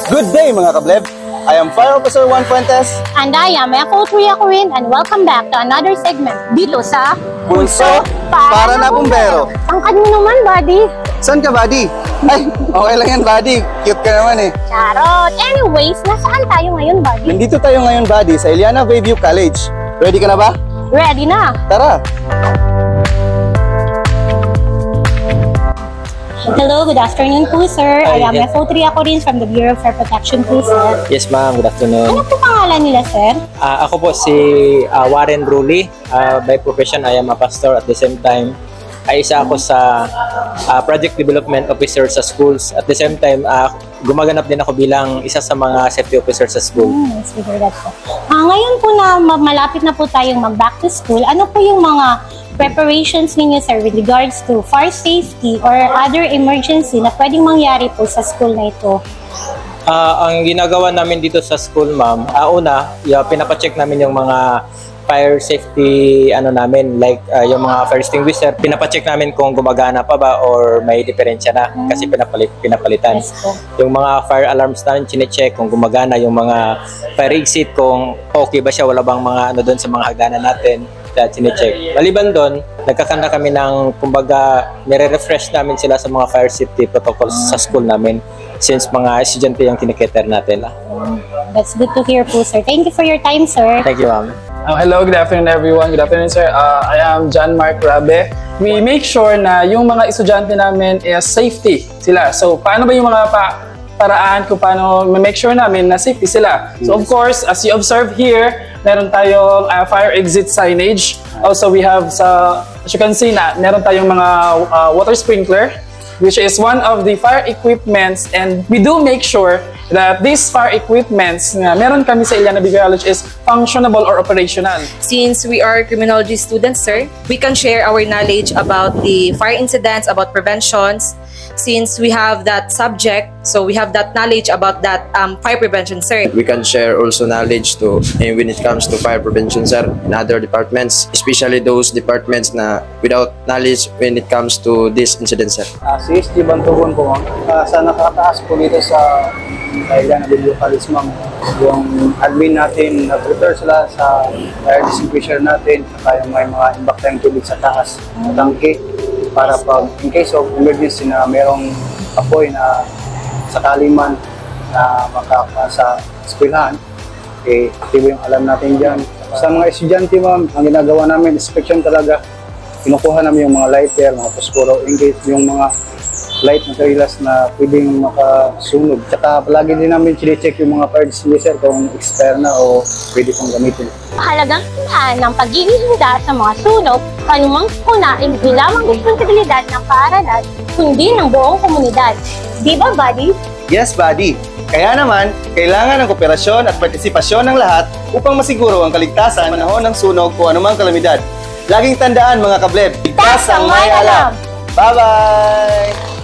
Good day mga kableb! I am Fire Officer Juan Fuentes. And I am FO3 Aquin, and welcome back to another segment dito sa Pulso para na Bumbero. Tangkad mo naman, buddy. Saan ka, buddy? Ay, okay lang yan, buddy. Cute ka naman eh. Charot. Anyways, nasaan tayo ngayon, buddy? Nandito tayo ngayon, buddy, sa Iliana Bayview College. Ready ka na ba? Ready na. Tara! Hello, good afternoon po, sir. I am FO3 Aquin from the Bureau of Fire Protection po, sir. Yes, ma'am. Good afternoon. Ano po pangalan nila, sir? Ako po si Warren Rulli. By profession, I am a pastor. At the same time, ay isa ako sa Project Development Officer sa schools. At the same time, gumaganap din ako bilang isa sa mga safety officer sa school. Let's figure that po. Ngayon po na malapit na po tayong mag-back to school, ano po yung mga preparations ninyo, sir, with regards to fire safety or other emergency na pwedeng mangyari po sa school na ito? Ang ginagawa namin dito sa school, ma'am, una, pinapacheck namin yung mga fire safety namin, like yung mga fire extinguisher, pinapacheck namin kung gumagana pa ba or may diferensya na kasi pinapalitan. Yes, po. Yung mga fire alarms namin, chinecheck kung gumagana, yung mga fire exit, kung okay ba siya, wala bang mga doon sa mga hagdanan natin, chinecheck. Maliban doon, nagkakanta kami ng, kumbaga, nire-refresh namin sila sa mga fire safety protocols sa school namin since mga estudyante yung kinikater natin. That's good to hear po, sir. Thank you for your time, sir. Thank you, ma'am. Hello, good afternoon everyone. Good afternoon, sir. I am John Mark Rabe. We make sure na yung mga estudyante namin is safety sila. So, paano ba yung mga paraan kung paano make sure namin na safety sila? So, of course, as you observe here, meron tayong fire exit signage. Also, we have as you can see na, meron tayong mga water sprinkler, which is one of the fire equipments, and we do make sure that these fire equipments na meron kami sa Iliana Bayview College is functionable or operational. Since we are criminology students, sir, we can share our knowledge about the fire incidents, about preventions. Since we have that subject, so we have that knowledge about that fire prevention, sir. We can share also knowledge when it comes to fire prevention, sir, in other departments, especially those departments na without knowledge when it comes to this incident, sir. Si SG Bantugon po, sa nakataas po dito sa Iliana Bayview College, ma'am. Yung admin natin, nag-prepare sila sa fire extinguisher natin, saka yung may mga imbak tayong tubig sa taas, tangke, para pag in case of emergency na mayroong apoy na sakali man na makapasa eskwelahan, aktibo yung alam natin dyan. Sa mga estudyante, ma'am, ang ginagawa namin, inspection talaga. Kinukuha namin yung mga lighter, mga posporo, engage yung mga light materials na pwedeng makasunog. Tsaka palagi din namin chine-check yung mga fire extinguisher kung expire na o pwede pong gamitin. Mahalagang tandaan ng pagiging handa sa mga sunog, anumang kuna ay hindi lamang responsibilidad ng paaralan, kundi ng buong komunidad. Di ba, buddy? Yes, buddy. Kaya naman, kailangan ng kooperasyon at partisipasyon ng lahat upang masiguro ang kaligtasan sa panahon ng sunog o anumang kalamidad. Laging tandaan mga kableb, ligtas ang may alam! Bye-bye!